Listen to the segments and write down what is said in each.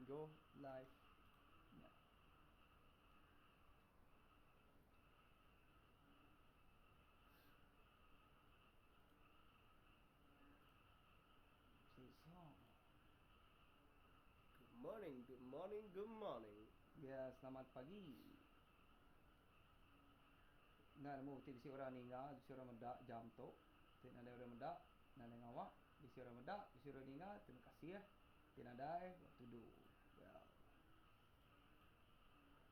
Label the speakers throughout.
Speaker 1: Go live. Ya.
Speaker 2: Good morning, good morning, good morning.
Speaker 1: Ya, selamat pagi. Nah, mo bisi orang ni bisi orang medak jam tu. Tin ada orang medak, nan ngawak, bisi orang medak, bisi orang ni terima kasih ya. Tin ada to do. Well.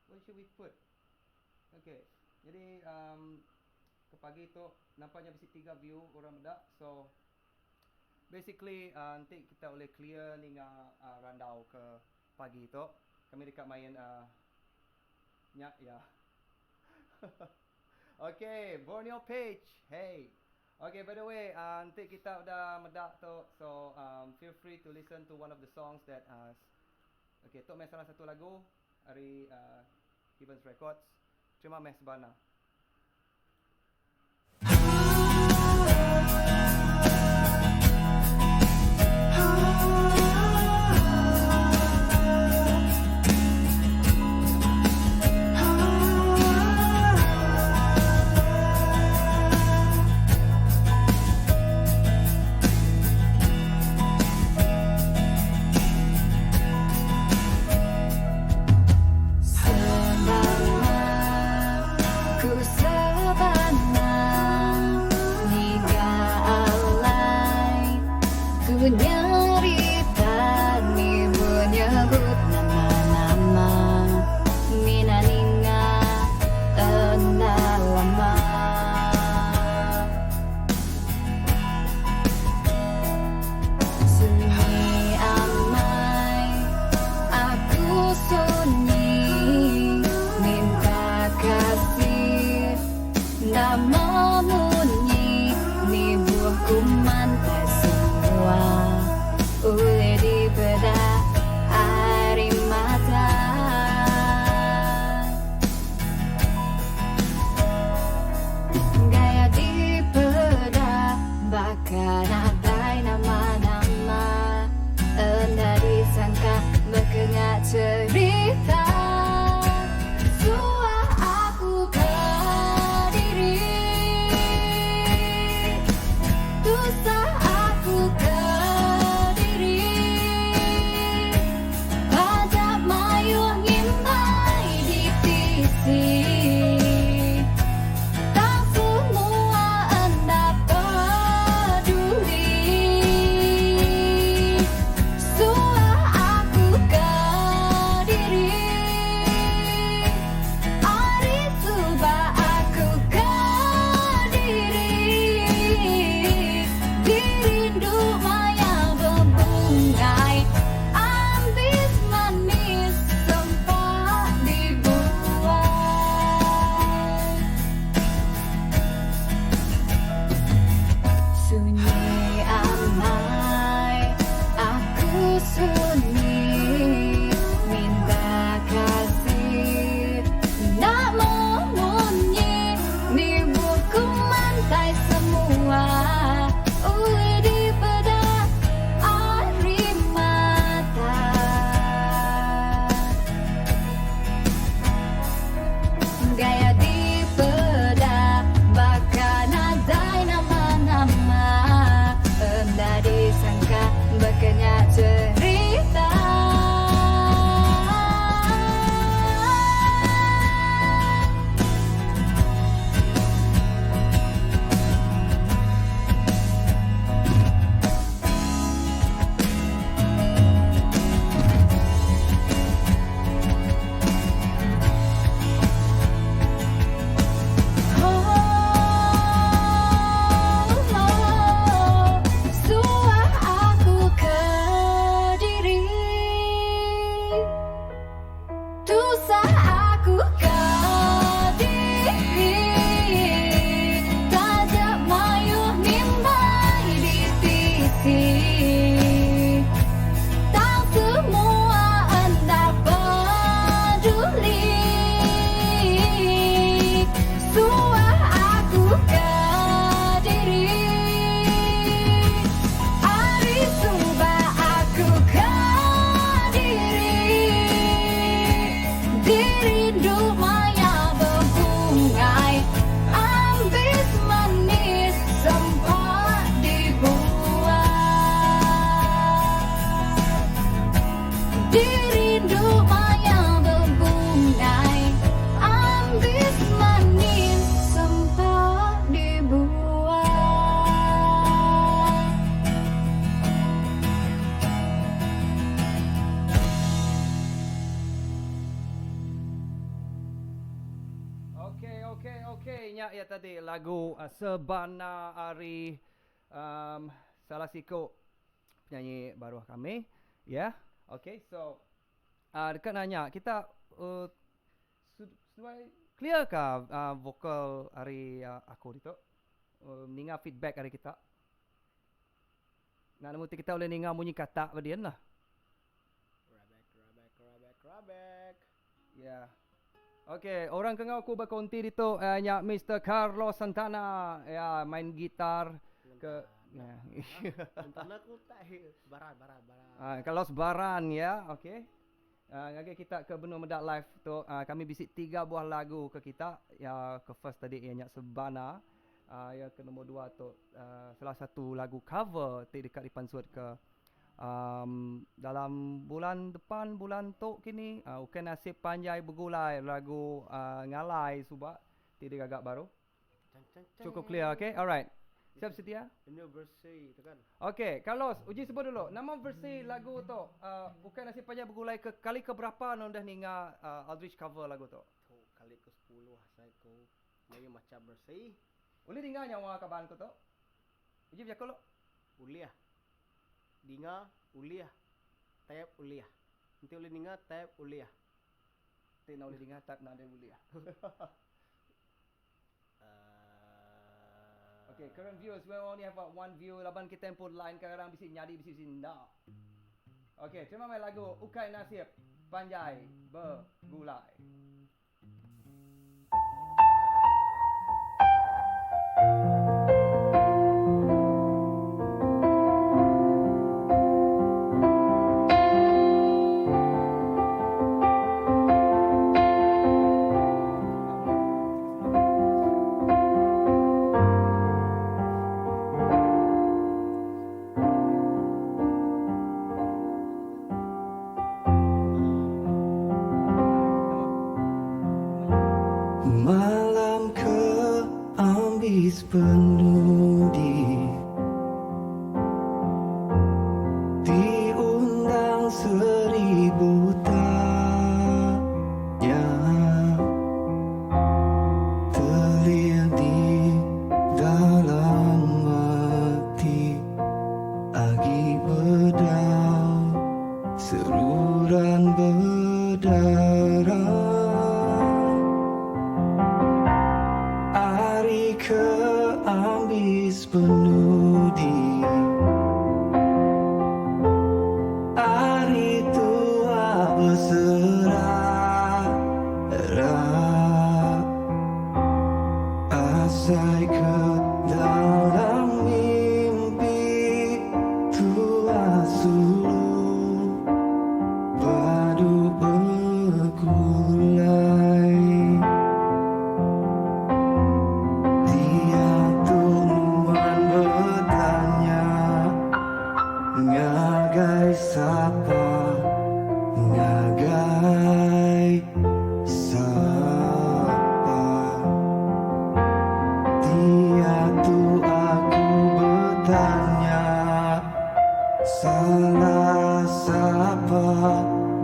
Speaker 1: What should we put? Okay. Jadi ke pagi tu nampaknya bisi 3 view orang medak. So basically nanti kita boleh clear ni randau ke pagi tu. Kami dekat main nyak ya. Okay, Borneo page. Hey. Okay, by the way, nanti kita udah medak tu. So feel free to listen to one of the songs that okay, tu main salah satu lagu dari Evans Records. Terima kasih Sebana. nanya ya tadi lagu Sebana Ari salah siku penyanyi baru kami. Ya. Okay, so dekat nanya kita sudah clear kah vokal hari aku itu? Ninga feedback hari kita. Nak mesti kita boleh ninga bunyi kata badian lah.
Speaker 2: Rabek.
Speaker 1: Ya. Okay, orang kenal aku berkonti itu nya Mr. Carlos Santana. Ya, main gitar ke
Speaker 2: Santana aku tak baran.
Speaker 1: Carlos Baran ya. Okay. Lagi kita ke Benua Medak Live tu kami bisik 3 buah lagu ke kita. Ya, ke first tadi ianya Sebana. Yang ke nombor 2 tu salah satu lagu cover dekat Ipan Suat ke dalam bulan depan bulan tu kini Ukan Nasib Panjai Bergulai lagu Ngalai subak tidak agak baru. Cukup clear, okay? Alright. Siap setia?
Speaker 2: Ini versi tu kan.
Speaker 1: Okay, Carlos, uji sebut dulu. Nama versi lagu tu Ukan Nasib Panjai Bergulai ke kali keberapa anda ninga Aldrich cover lagu tu?
Speaker 2: Tu kali ke-10 saya ko may macam versi.
Speaker 1: Uli ninga nyawa kaban ko to? Uji biya ko lo?
Speaker 2: Uliah. Dinga uliah. Tayap uliah. Nanti uli dinga tayap uliah.
Speaker 1: Tina uli ninga tap na uli ya. Okay, current viewers, we only have one view. Laban kita yang pun line kadang bisik nyadi bisik sinda. Okay, terima kasih lagu Ukai Nasib Panjai Bergulai.
Speaker 3: Malam keambis penudi diundang 1000 tanya terlihat di dalam hati agi bedau seruran berdarah. Hari keambis penudi hari tua berserah asai ke dalam mimpi tua sulu padu bergulai. Ngagai sapa, ngagai sapa. Dia tu aku bertanya, salah sapa,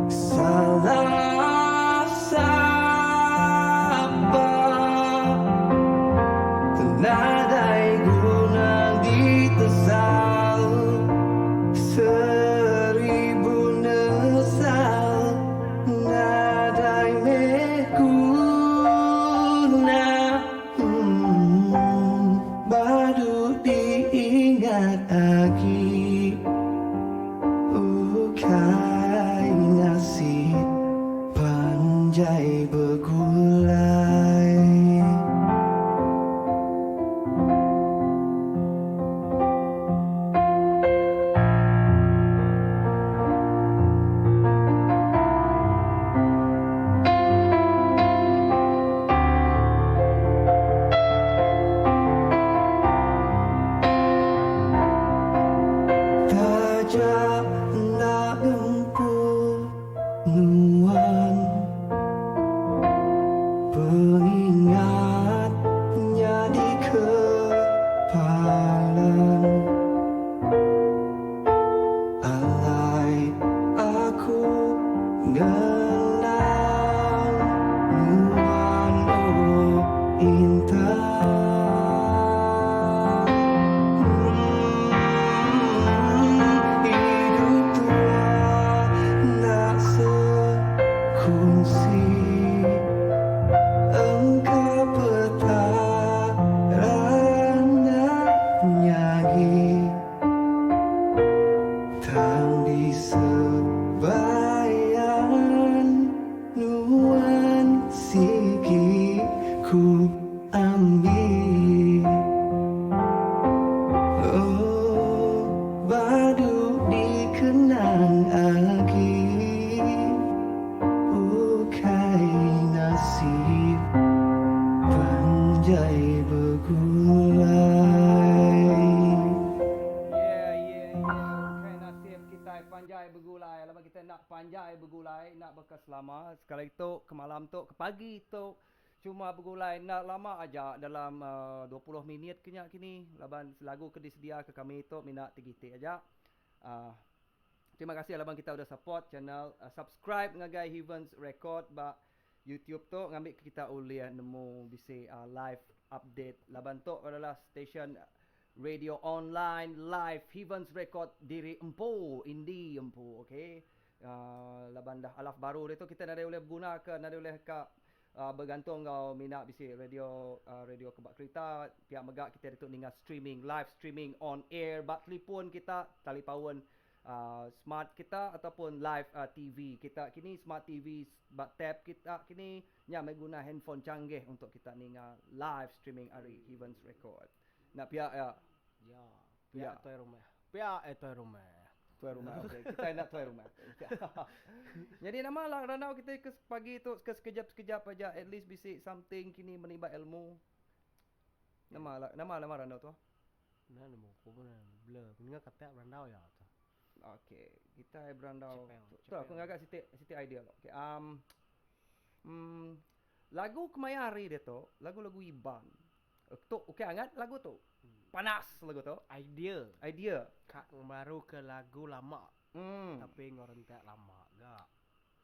Speaker 3: salah sapa. Nadai guna ditesal 1000 nesal nadai mekuna baru diingat lagi Ukai nasib panjai bergulai. Tajam nak gempur nuan pengingatnya di kepalan. Alai aku ngenang nuan oh intan. Datang di sebayan nuan sigi ku ambil. Oh, badu dikenang agi. Ukai nasib panjai begulai.
Speaker 1: Okay, nasib kita panjai bergulai. Lepas kita nak panjai bergulai, nak bekas lama. Sekali itu, ke malam tu, ke pagi tu, cuma bergulai nak lama aja dalam 20 minit kini. Laban lagu ke disedia ke kami itu, minat tigitik aja. Terima kasih laban kita udah support channel. Subscribe ngagai Heavens Record ba YouTube tu ngambil kita uliah nemu bisi live update. Laban tu adalah station radio online live Heavens Record diri empu indie empu, okey. Laban dah alaf baru dia tu kita nak boleh guna ke nak boleh ke bergantung kau minat bisi radio radio kebak kereta pihak megak kita tu ningat streaming live streaming on air bak telefon kita talipawon smart kita ataupun live TV kita kini smart TV bak tab kita kini nya mai guna handphone canggih untuk kita ningat live streaming ari Heavens Record. Nak pihak ya
Speaker 2: Ya,
Speaker 1: Ya.
Speaker 2: pihak tuai rumah. Pihak tuai rumah.
Speaker 1: tuai rumah. Okay. Kita nak tuai rumah. Jadi nama lah ranau kita ke pagi tu ke sekejap aja at least bisi something kini menimba ilmu. Nama ranau tu.
Speaker 2: Nah, nemu ko pun blur. Ninga kata randau ya tu.
Speaker 1: Okay, kita berandau.
Speaker 2: Cepel,
Speaker 1: Tu aku ngagak siti idea lo. Okay, lagu kemayari dia tu, lagu-lagu Iban. Tu okey angat lagu tu. Panas lagu tu. Idea.
Speaker 2: Kak baru ke lagu lama.
Speaker 1: Tapi
Speaker 2: Tapi ngorentak lama gak.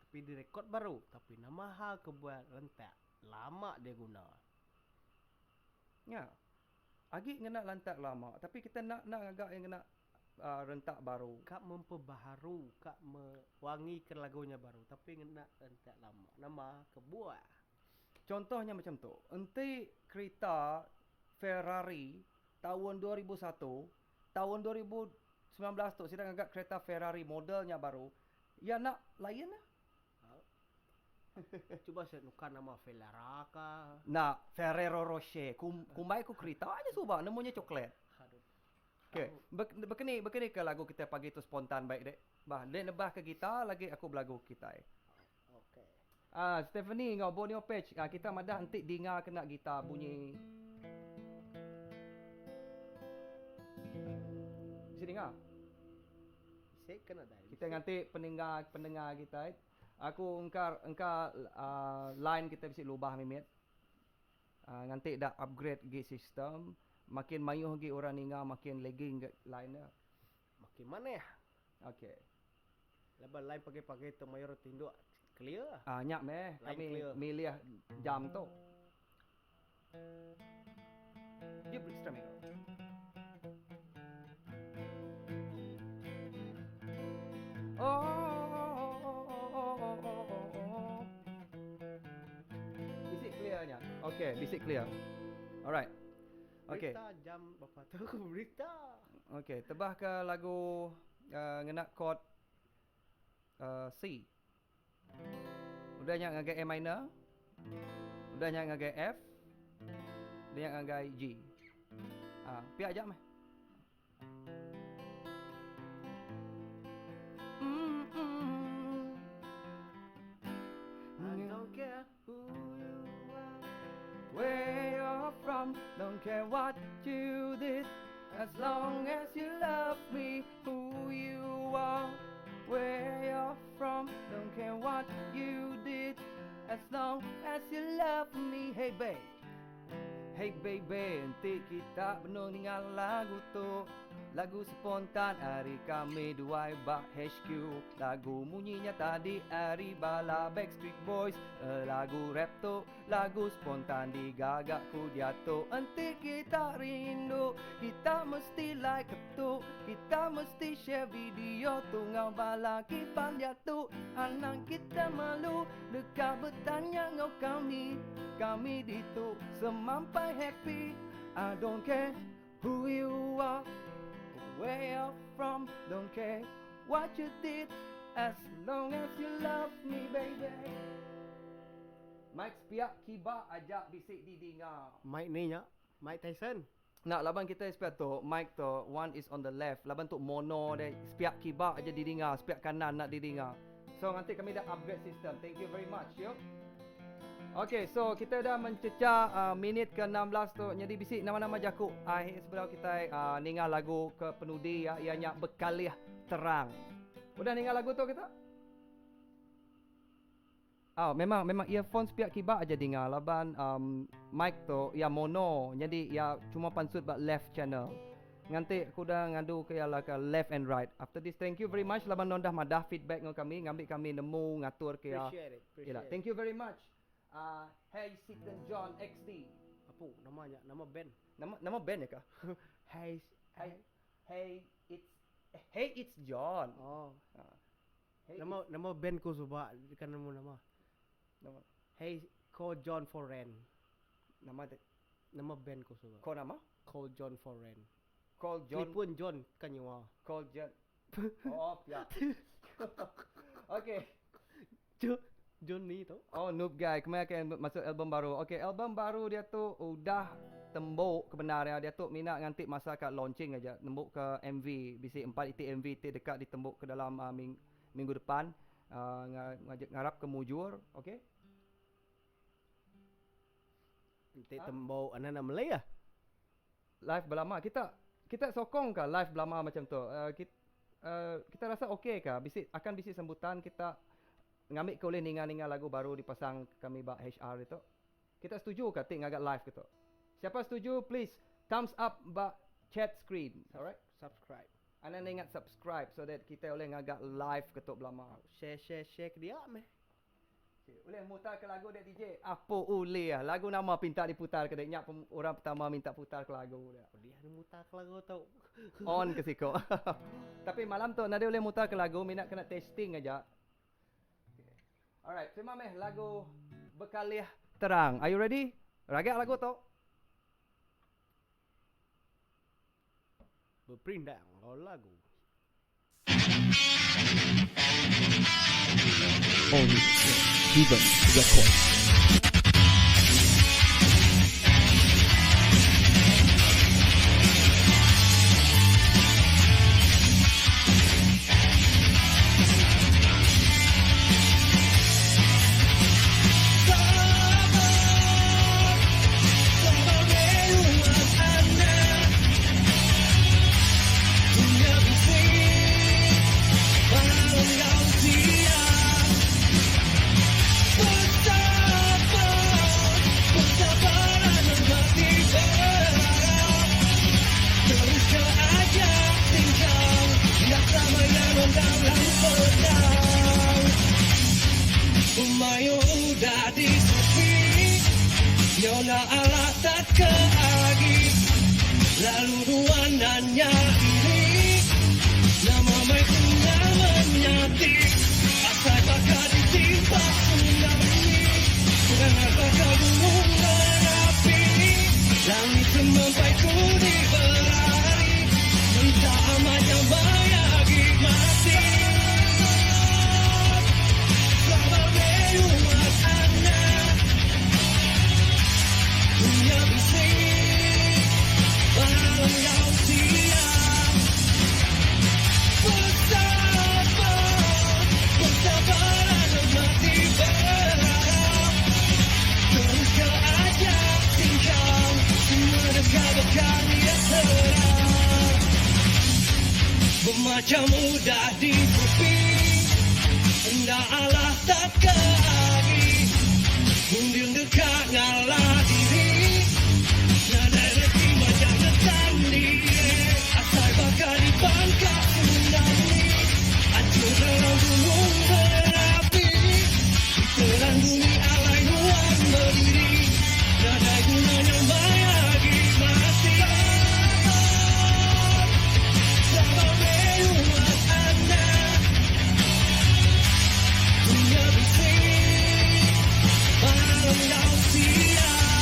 Speaker 2: Tapi direkod baru. Tapi nama hal kebuat rentak. Lama dia guna.
Speaker 1: ya. Agi ngena lantak lama, tapi kita nak agak yang kena rentak baru.
Speaker 2: Kak memperbaharu. Kak mewangikan lagunya baru. Tapi ngena rentak lama. Nama kebuat.
Speaker 1: Contohnya macam tu. Enti kereta Ferrari tahun 2001, tahun 2019 tu sedang agak kereta Ferrari modelnya baru. Ya nak lain lah.
Speaker 2: Cuba saya nukar nama Velara kah?
Speaker 1: Nak Ferrero Rocher. Kumbai ku kereta aja subah namanya coklat.
Speaker 2: Aduh.
Speaker 1: Okey. Bekeni ke lagu kita pagi tu spontan baik dek. Bah, dek nebah ke kita lagi aku belagu kita.
Speaker 2: Okey.
Speaker 1: Stephanie ngau Borneo Patch. Kita madah nanti dengar kena gitar bunyi. Bisa dengar?
Speaker 2: Saya kena dah.
Speaker 1: Kita nanti pendengar kita. Aku engkar line kita bisa lubah mimit. Nanti dah upgrade gi sistem. Makin mayuh gi orang ninga makin lagging line nya.
Speaker 2: Makin mana ya?
Speaker 1: Okey.
Speaker 2: Lepas lain pagi-pagi tu mayor tinduk clear.
Speaker 1: Nyak meh
Speaker 2: Line
Speaker 1: kami
Speaker 2: clear.
Speaker 1: milih jam tu. Dia beri streaming. Bisik clearnya. Okey, bisik clear. Alright. Okey.
Speaker 2: Berita jam berapa tu berita.
Speaker 1: Okey, tebah ke lagu ngena chord C. Udahnya ngagai A minor. Udahnya ngagai F. Dia ngagai G. Pihak jam meh.
Speaker 2: I don't care who you are.
Speaker 1: Where you're from, don't care what you did, as long as you love me, who you are. Where you're from, don't care what you did, as long as you love me. Hey babe, hey baby, nanti kita penuh dengan lagu tu. Lagu spontan hari kami dua bak HQ. Lagu bunyinya tadi hari bala Backstreet Boys. Lagu rap tu, lagu spontan digagak ku jatuh. Nanti kita rindu, kita mesti like tu. Kita mesti share video tu ngau bala kipan jatuh. Anak kita malu, dekat bertanya ngau kami ditu semampai happy. I don't care who you are, where you're from, don't care what you did, as long as you love me, baby. Mike Spiak Kiba ajak bisik di dengar.
Speaker 2: Mike ni nya, Mike Tyson.
Speaker 1: Nak laban kita Spiak tu, Mike tu, one is on the left. Laban tu mono dia, Spiak Kiba aja didengar, Spiak kanan nak didengar. So nanti kami dah upgrade sistem. Thank you very much, yo. Okay, so kita dah mencecah minit ke-16 tu. Jadi bisik nama-nama jakuk. Akhir sebelum kita ningal lagu ke penudi ya, ianya Bekaliah Terang. Udah ningal lagu tu kita? Memang earphone Spiak Kiba aja dengar. Laban mic tu ya mono. Jadi ya cuma pansut buat left channel. Nanti aku dah ngadu ke left and right. After this, thank you very much. Laban nondah madah feedback dengan kami. Ngambil kami nemu ngatur ke ya.
Speaker 2: Appreciate it.
Speaker 1: Yalah, thank you very much. Hey Satan John XD.
Speaker 2: Apa namanya? Nama band.
Speaker 1: Nama band ya kah? Hey it's John.
Speaker 2: Oh.
Speaker 1: Hey,
Speaker 2: Nama band ko suba kan nama. Hey Call John for Rent. Nama band ko suba.
Speaker 1: Kau nama?
Speaker 2: Call John for Rent.
Speaker 1: Call John.
Speaker 2: Pun John kan nyawa.
Speaker 1: Call John. Oh ya. Okay.
Speaker 2: John ni tu.
Speaker 1: Oh Noob Guy, kemarin akan masuk album baru. Okay, album baru dia tu udah tembuk kebenaran dia tu minat nganti masa kat launching aja. Tembuk ke MV, bisik 4 itik MV tu dekat ditembuk ke dalam minggu depan. Ngarap ke mujur, okay?
Speaker 2: Nanti tembuk anak Malay lah.
Speaker 1: Live berlama kita sokong ke live berlama macam tu. Kita rasa okey ke? Akan bisik sambutan kita ngambil ke oleh ningal-ningal lagu baru dipasang kami bak HR itu. Kita setuju ke tik ngagak live gitu? Siapa setuju please thumbs up bak chat screen. Alright?
Speaker 2: Subscribe.
Speaker 1: Anda ingat subscribe so that kita boleh ngagak live ketuk belama.
Speaker 2: Share ke dia meh.
Speaker 1: Boleh mutar ke lagu dia DJ? Apa boleh lah. Lagu nama pinta diputar ke dia. Orang pertama minta putar ke lagu dia.
Speaker 2: Dia ada mutar ke lagu tau.
Speaker 1: On ke siko. Tapi malam tu Nadia boleh mutar ke lagu. Minat kena testing aja. Alright, terima meh lagu Bekaliah Terang. Are you ready? Ragak lagu tu.
Speaker 2: Berpindang lagu.
Speaker 3: Only Steven Record.
Speaker 4: Nyonya Allah tak keagi lalu ruangannya ini nama mereka menyati asal bakal ditimpa tsunami dengan bakal gunung berapi langit semampai ku diberari minta amat yang bayagi mati sabar umat anak dunia bising barang yang siap bersabar mati berharap terus kau ajak tinggal mereka berkarya terang bermacam mudah ditutupi hendak Allah tak keagi mundur dekat ngalah diri nada rezeki macam tertanding asal bakal dipangkat tsunami hancur dalam gunung berapi ditelan bumi alai ruang berdiri nada gunanya bayagi mati sabar umat anak dunia bising barang yang siap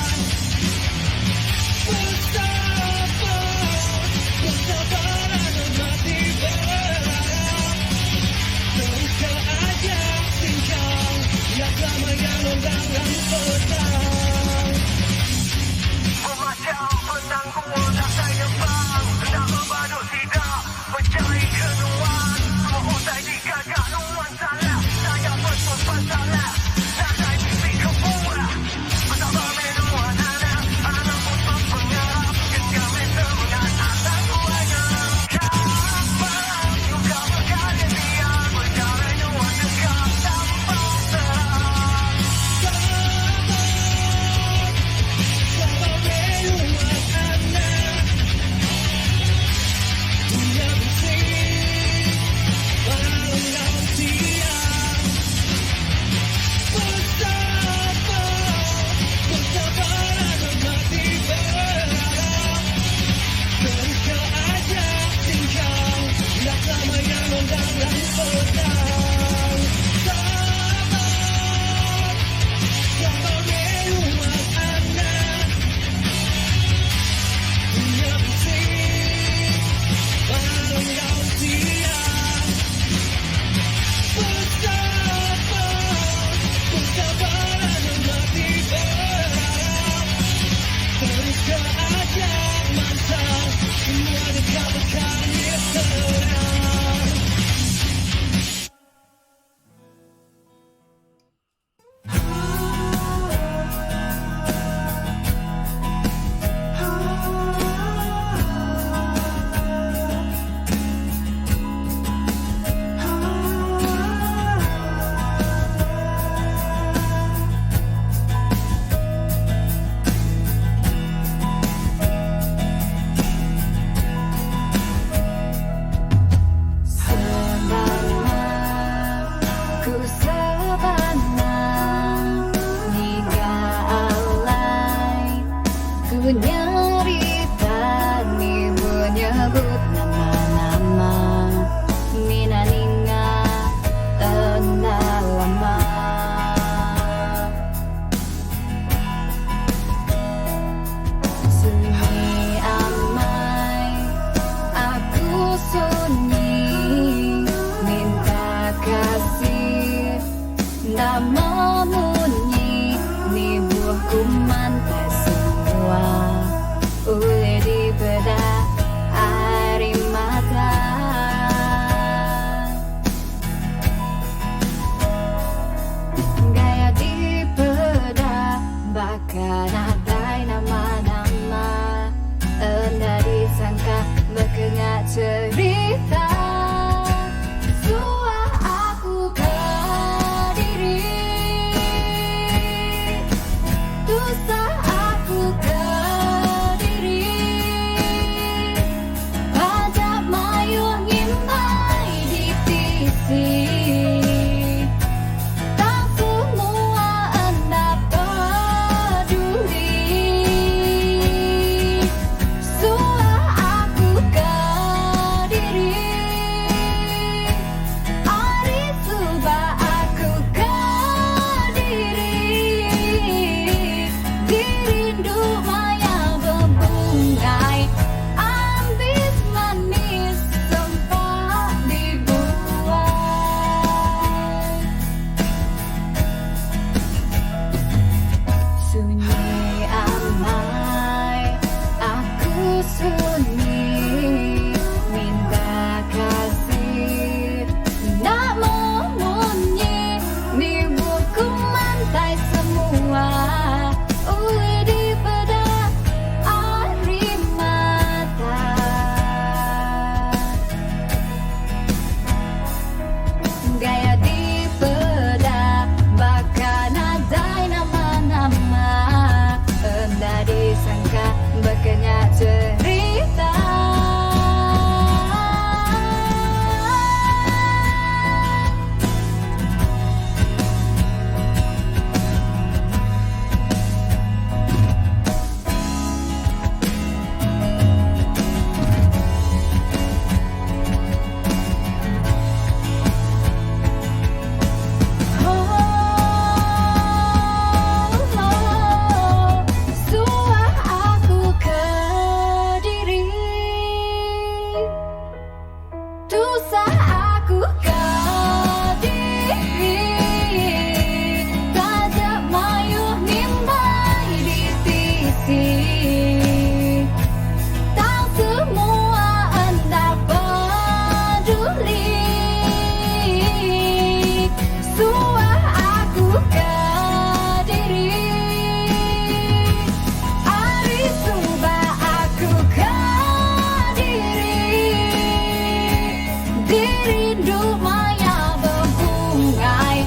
Speaker 5: rindu maya berbungai,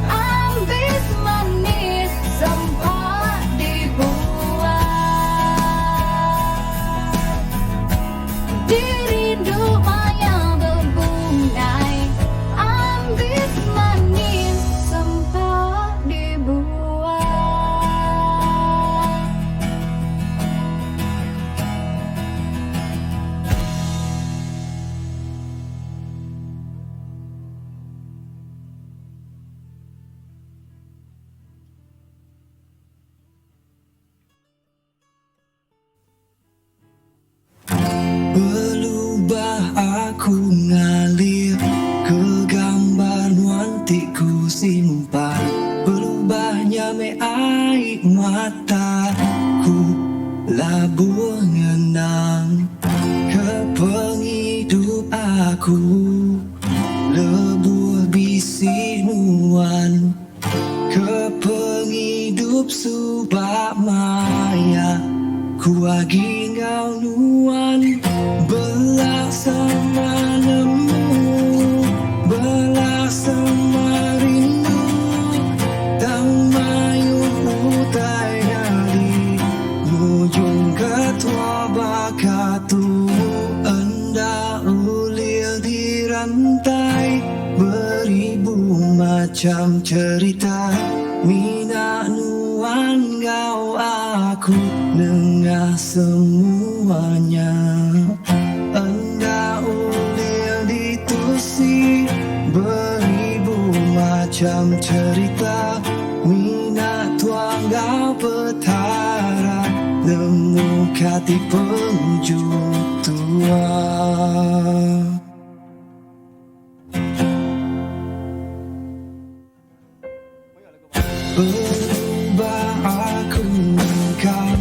Speaker 5: ambis manis sempat dibuat. Di rindu maya berbungai, ambis manis sempat dibuat.
Speaker 4: Berubah aku ngalir ke gambar nuantikku simpan. Berubahnya me air mataku labur ngenang ke penghidup aku, lebur bisi nuan ke penghidup subak maya. Ku agi ngau nuan belah sama nemu, belah sama rindu, tang mayu utai nadi mujung ketua bakatu. Anda ulir di rantai beribu macam cerita, mina nuan ngau aku nengah semuanya. Anda ulir ditusi beribu macam cerita, mina tuang ngau petara nemu kati penghujung tua. Berubah aku kan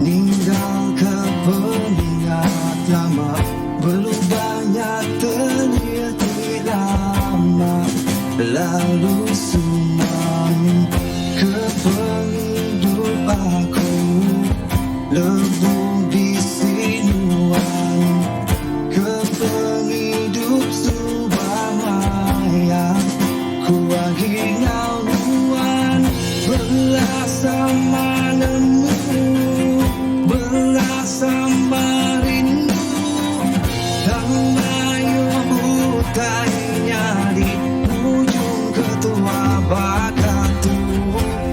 Speaker 4: ninggal ke pengingat lama, berubahnya terlihat lama, lalu suman ke penghidup aku, lebur bisi nuan ke penghidup subah maya. Ku agi ngau nuan belah sama nemu, belah sama rindu, tang mayu utai nyari ujung ketua bakatu.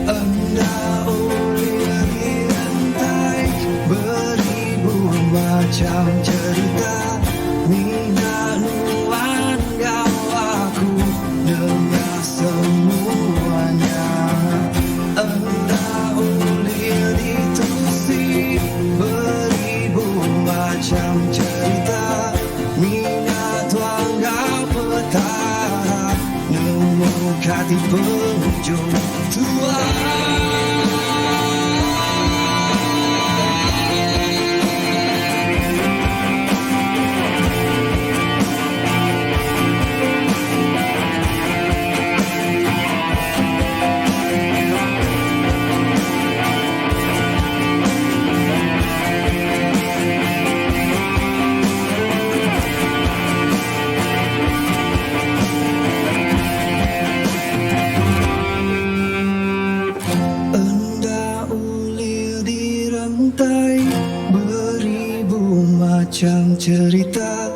Speaker 4: Anda ulir di rantai beribu macam cerita, mina nuan ngau aku dengar semuanya. Anda ulir ditusi beribu macam cerita, mina tuang ngau petara nemu kati penghujung tua. Anda ulir di rantai beribu macam cerita,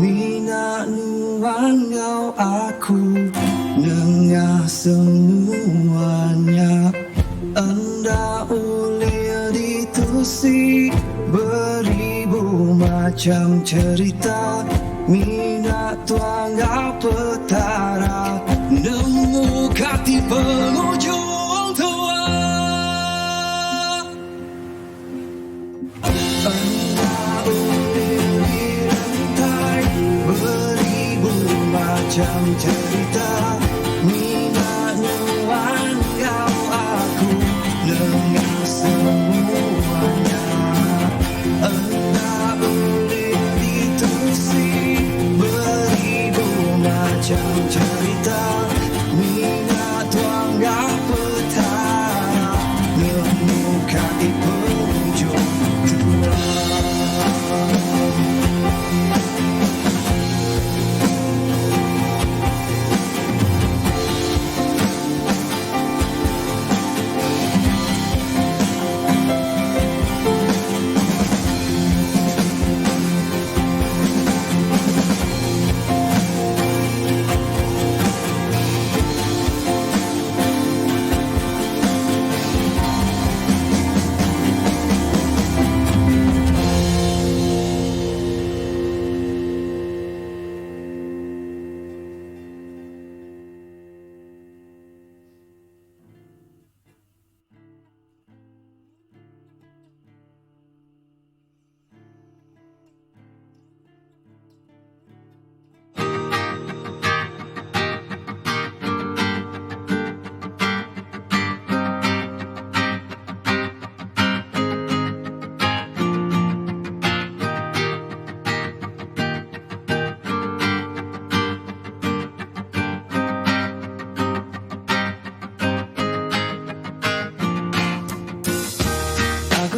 Speaker 4: mina nuan ngau aku nengah semuanya. Anda ulir ditusi beribu macam cerita, mina tuang ngau petara nemu kati penghujung tua. Anda ulir di rantai beribu macam cerita, mina nuan ngau aku dengar semuanya. Anda ulir ditusi beribu macam cerita, mina tuang ngau petara nemu kati penghujung tua.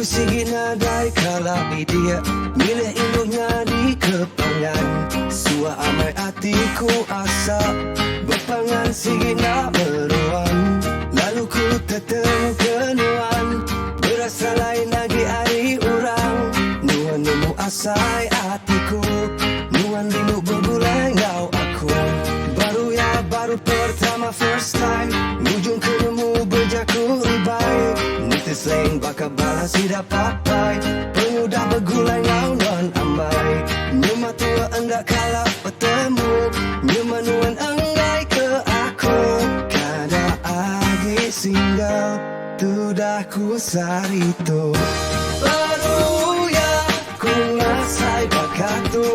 Speaker 4: sigit nadai kala dia milih induknya di kepangan. Sua amai hatiku asa berpangan sigit nak meruang. Lalu ku tertemu kenuan berasa lain lagi hari orang. Nuan nemu asai hatiku, nuan rindu bergulai ngau aku. Baru pertama first time Ujung ketemu berjaku ribai Nitis lain bakal balas tidak papai Pemuda bergulai ngau non ambai Nyuma tua enggak kalah bertemu Nyuma nuan enggai ke aku Kada agi singgah tu dah ku sarito. Baru ya ku ngasai bakat tu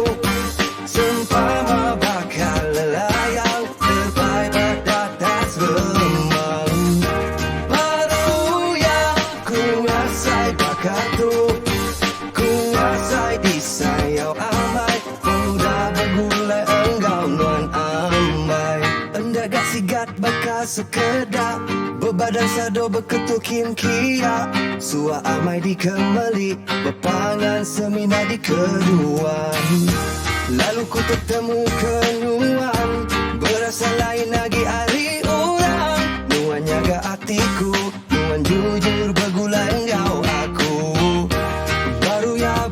Speaker 4: Sempama bakal lelayang terbaik beratas remang. Baru ya ku ngasai bakat tu ku ngasai disayau amai. Pemuda bergulai engkau nuan ambai. Endak gak sigat bakal sekedap berbadan sado berketukin kia. Sua amai di kemeli berpangan semina di keduan. Lalu ku tertemu kenuan berasa lain lagi hari orang. Nuan jaga hatiku, nuan jujur bergulai engkau aku.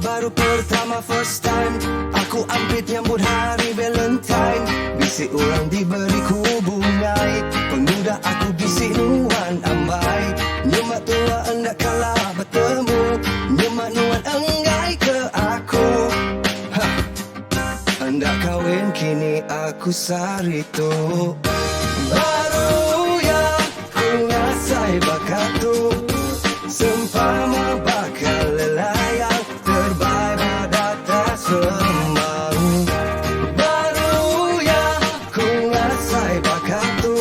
Speaker 4: Baru pertama first time aku ampit nyambut hari Valentine. Bisik orang diberiku bungai, pemuda aku bisik nuan ambai. Nyemak tua endak kalah bertemu, nyemak nuan enggai ke aku. Hendak kahwin kini aku sarito. Baru ya ku ngasai bakat tu sempama bakal lelayang terbaik beratas remang. Baru ya ku ngasai bakat tu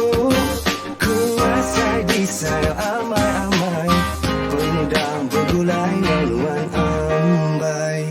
Speaker 4: ku ngasai disayang amai-amai. Pemuda bergulai nuan ambai.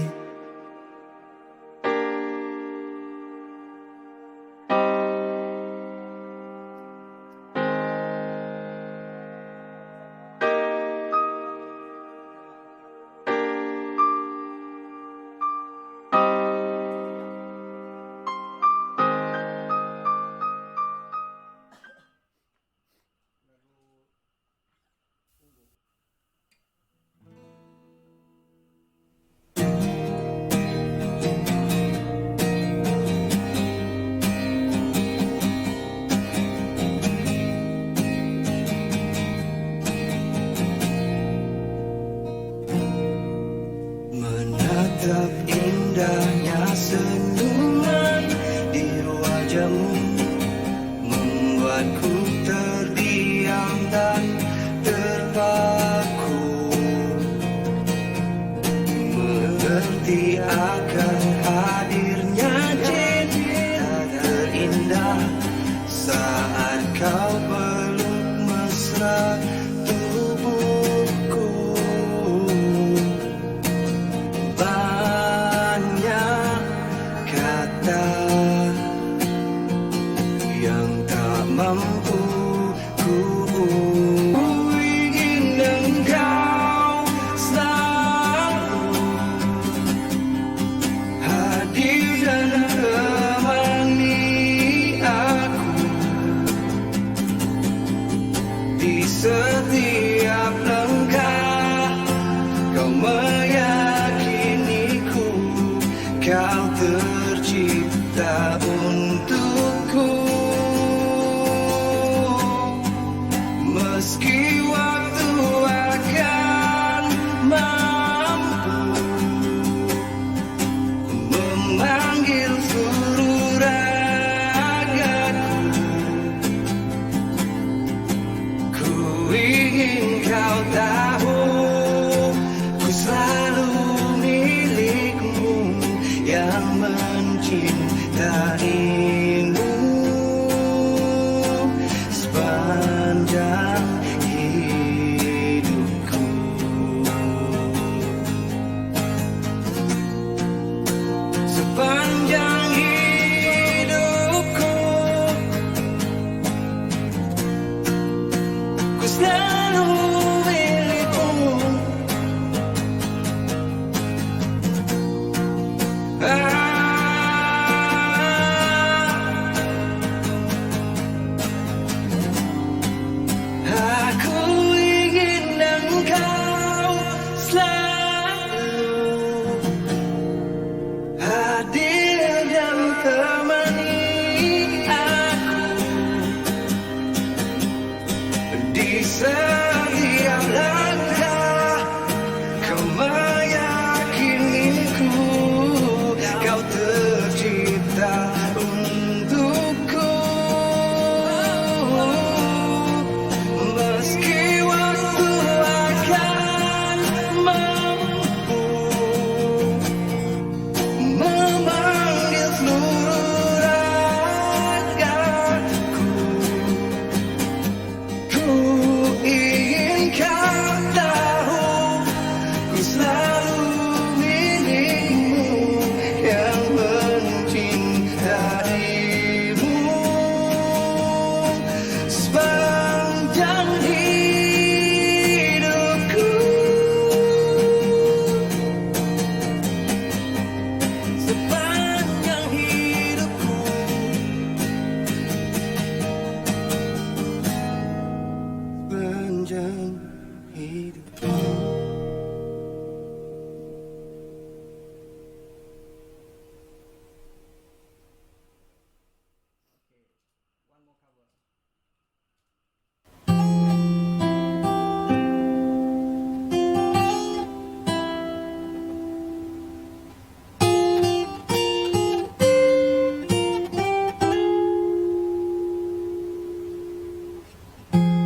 Speaker 4: Menatap indahnya senyuman di wajahmu membuatku terdiam dan terpaku. Mengerti akan hadirnya cinta terindah saat kau peluk mesra tubuhku. Banyak kata yang tak mampu ku ingin engkau selalu hadir dan temani aku di setiap langkah. Kau meyakiniku, kau tercipta untukku.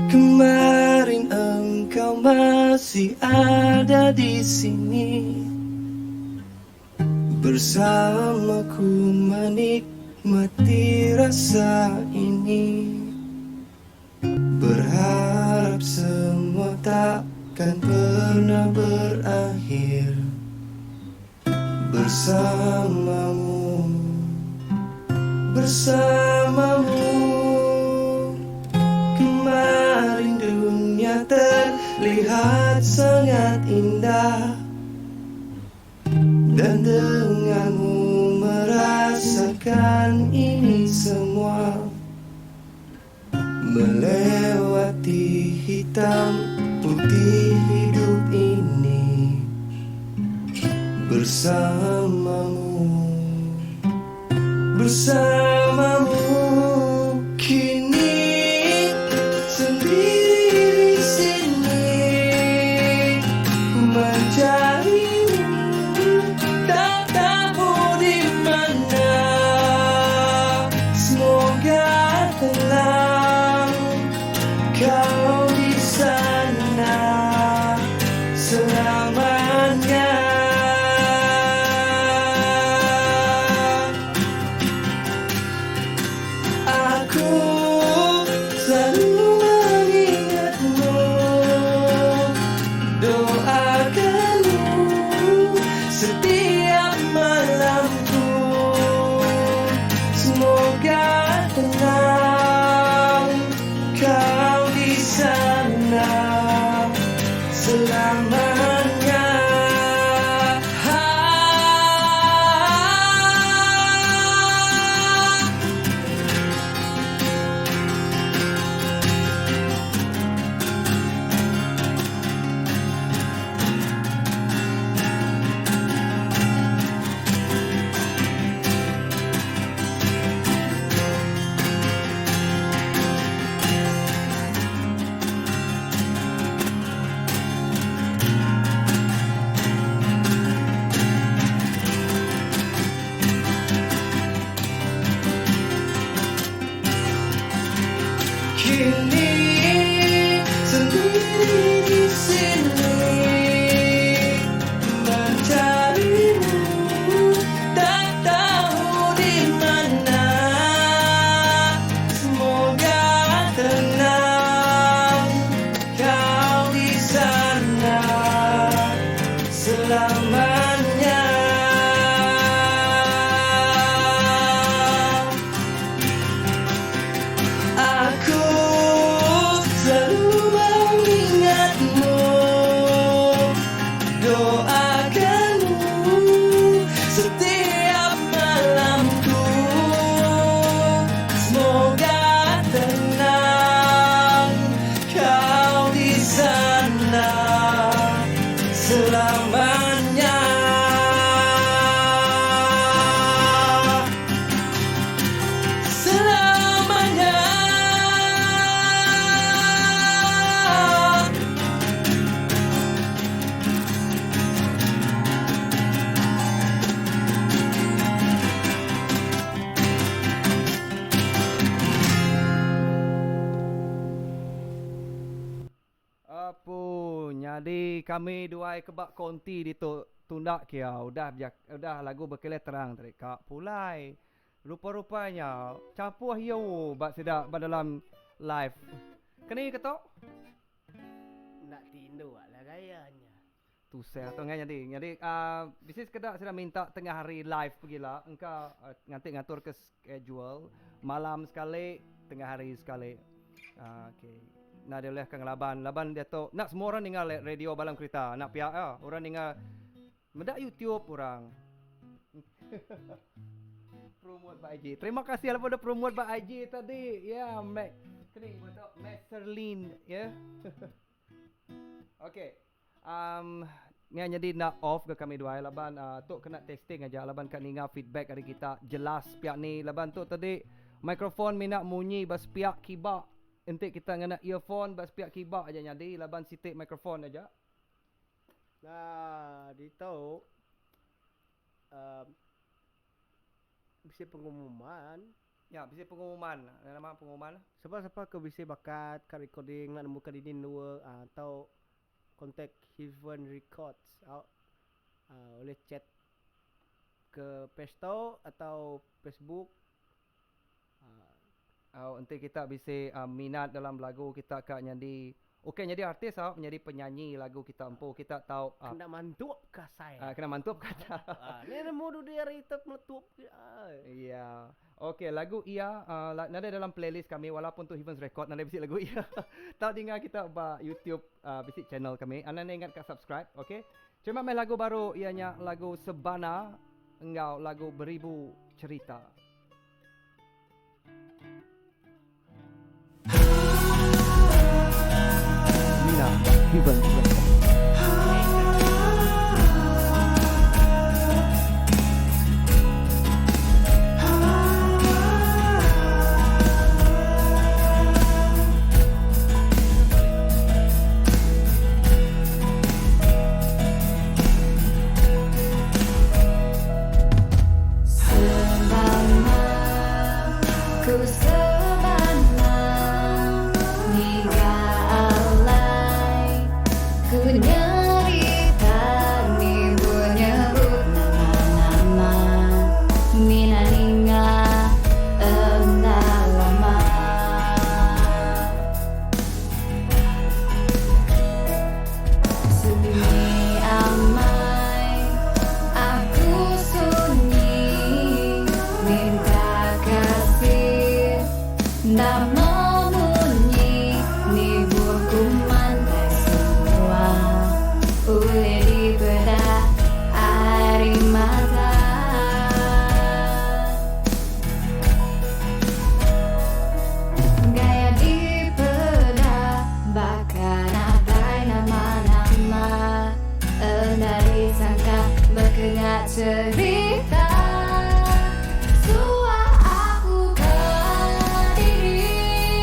Speaker 4: Kemarin engkau masih ada di sini, bersamaku menikmati rasa ini. Berharap semua takkan pernah berakhir bersamamu, bersamamu. Kemarin dunia terlihat sangat indah, dan denganmu merasakan ini semua. Melewati hitam putih hidup ini bersamamu, bersamamu. Kini sendiri di sini mencarimu, tak tahu di mana. Semoga tenang kau di sana selamanya. Aku selalu mengingatmu, doakanmu setiap malamku. Semoga tenang kau di sana selamanya. Kini sendiri di sini mencarimu, tak tahu di mana. Semoga tenang kau di sana selamanya. Aku selalu mengingatmu, doakanmu setiap malamku. Semoga tenang kau di sana selamanya. Selamanya.
Speaker 1: Apa jadi kami dua kebak konti di tunda kia udah lagu berkelet terang tadi kak pulai rupa-rupanya campur hiu bak sedak dalam live kini ketok
Speaker 2: Nak tindu lah gayanya.
Speaker 1: tu saya tu ngai jadi bisnis kedak sudah minta tengah hari live pergilah engkau nganti ngatur ke schedule malam sekali tengah hari sekali okey. Nah dia boleh kang laban dia tu nak semua orang dengar radio balam kereta nak pihak orang dengar mendak YouTube orang promote by IG. Terima kasih lah pada promote by IG tadi. Ya, Mac. Kini betul Masterlin ya. Okey. Ni jadi nak off ke kami dua laban tu kena testing aja laban kat ninga feedback dari kita jelas pihak ni laban tu tadi mikrofon mina munyi bas pihak kibak. Entik kita ngena earphone bas pihak kibak aja jadi laban sitik mikrofon aja.
Speaker 2: Nah, dito bisa pengumuman
Speaker 1: Ya, bisa pengumuman. Nama pengumuman.
Speaker 2: Sebab siapa ke bisa bakat kat recording nak nemukan ini dua atau kontak Heaven Records boleh chat ke page tau atau Facebook.
Speaker 1: Nanti kita bisa minat dalam lagu kita kak jadi jadi artis menjadi penyanyi lagu kita empu kita tahu
Speaker 2: Kena mantup ke saya.
Speaker 1: kena mantap kata.
Speaker 2: Ni nemu du dia retap meletup.
Speaker 1: Iya. Okey, lagu Ia nada dalam playlist kami walaupun tu Heaven's Record nada bisik lagu Ia. Tahu dengar kita ba YouTube bisik channel kami. Anda ingat kat subscribe, okey? Cuma main lagu baru ianya lagu Sebana engkau lagu Beribu Cerita.
Speaker 3: Mina Heaven Records.
Speaker 5: Ku sebana hingga alai, ku nyerita ni menyebut nama-nama mina hingga entah lama. Sunyi amai, aku sunyi minta kasih. Nama bunyi ni buku mantai semua boleh dibedah air mata. Gaya dibedah bahkan ada nama-nama hendak disangka berkenyak cerita. Suah aku ke diri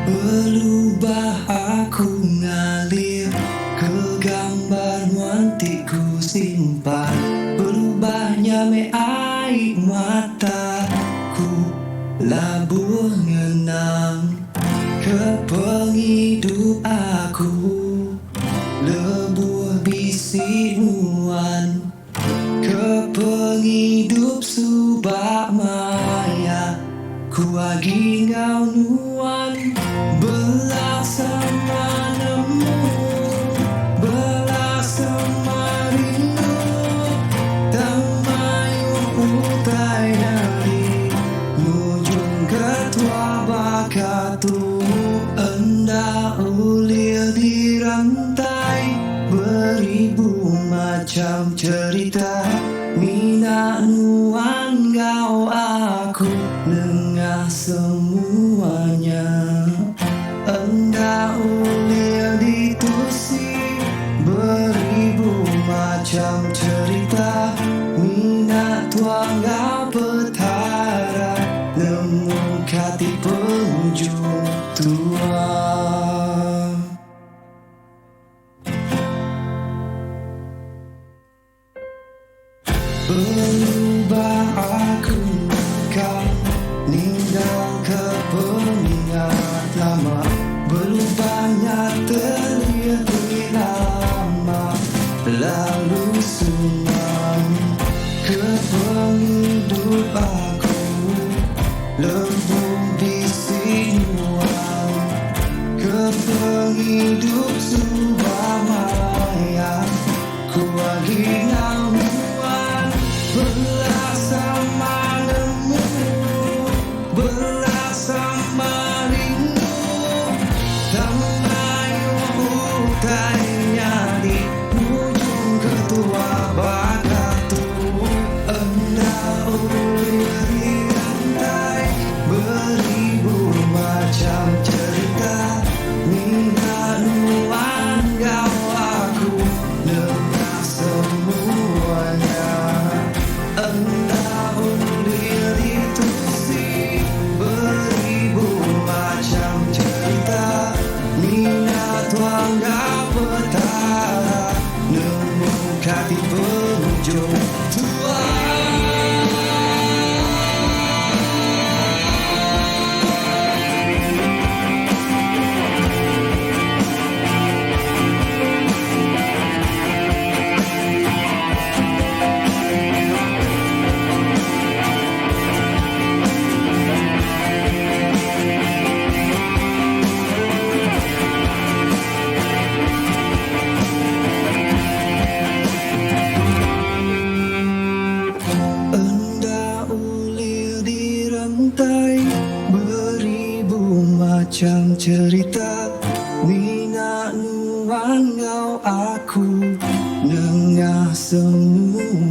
Speaker 4: Berubah aku ngalir ke gambar wanti ku simpan. Berubahnya me air mataku labur ngenang ke penghidup aku. Lebur bisi nuan ke penghidup subak maya. Ku agi ngau nuan belasama nemu, belasama rindu. Tamayu utai dari mujung ketua bakatu. Enda ulir di rantai beribu macam cerita. Mina nuan kau aku nengah semuanya. Enda ulir di tusi beribu macam cerita. Mina tuang kau petara nemu kati penghujung tua. Berubah aku kau ninggal ke pengingat lama. Berubahnya terlihat lama. Lalu sunam ke penghidup aku. Lebur bisi nuan ke penghidup subah maya. Ku agi ngau nuan belasama nemu, belasama rindu. Tamayu utainya di ujung ketua bakatu. Enda ulir di rantai beribu macam cerita. Mina nuan kau aku nengah semuanya. Enda ulir di tusi beribu macam cerita. Mina tuang kau petara nemu kati penghujung tua. Enda ulir di rantai beribu macam cerita. Mina nuan kau aku nengah semuanya.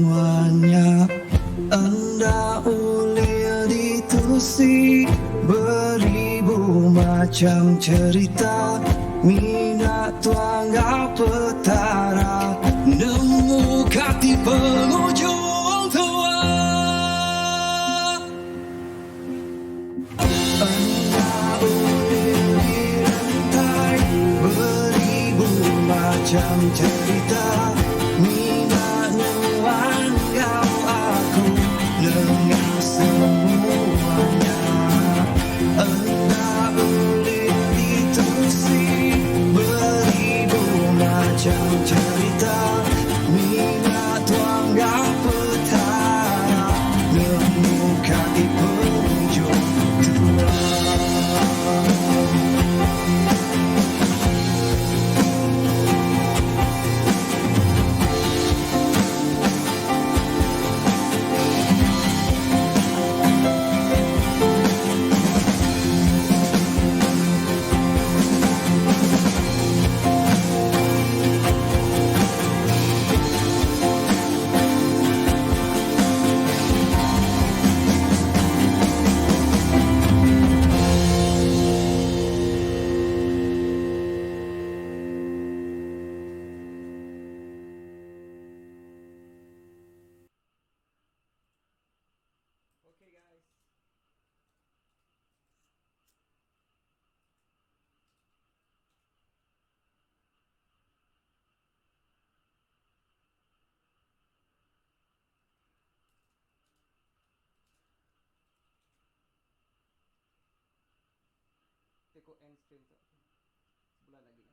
Speaker 4: Enda ulir di tusi beribu macam cerita. Mina tuang kau petara nemu kati penghujung tua. Enda ulir di rantai beribu macam cerita. Mina nuan kau aku nengah semuanya. Enda ulir di tusi beribu macam cerita. Mina tuang kau petara nemu kati penghujung tua.
Speaker 1: aku end stream tu. Sebulan lagi.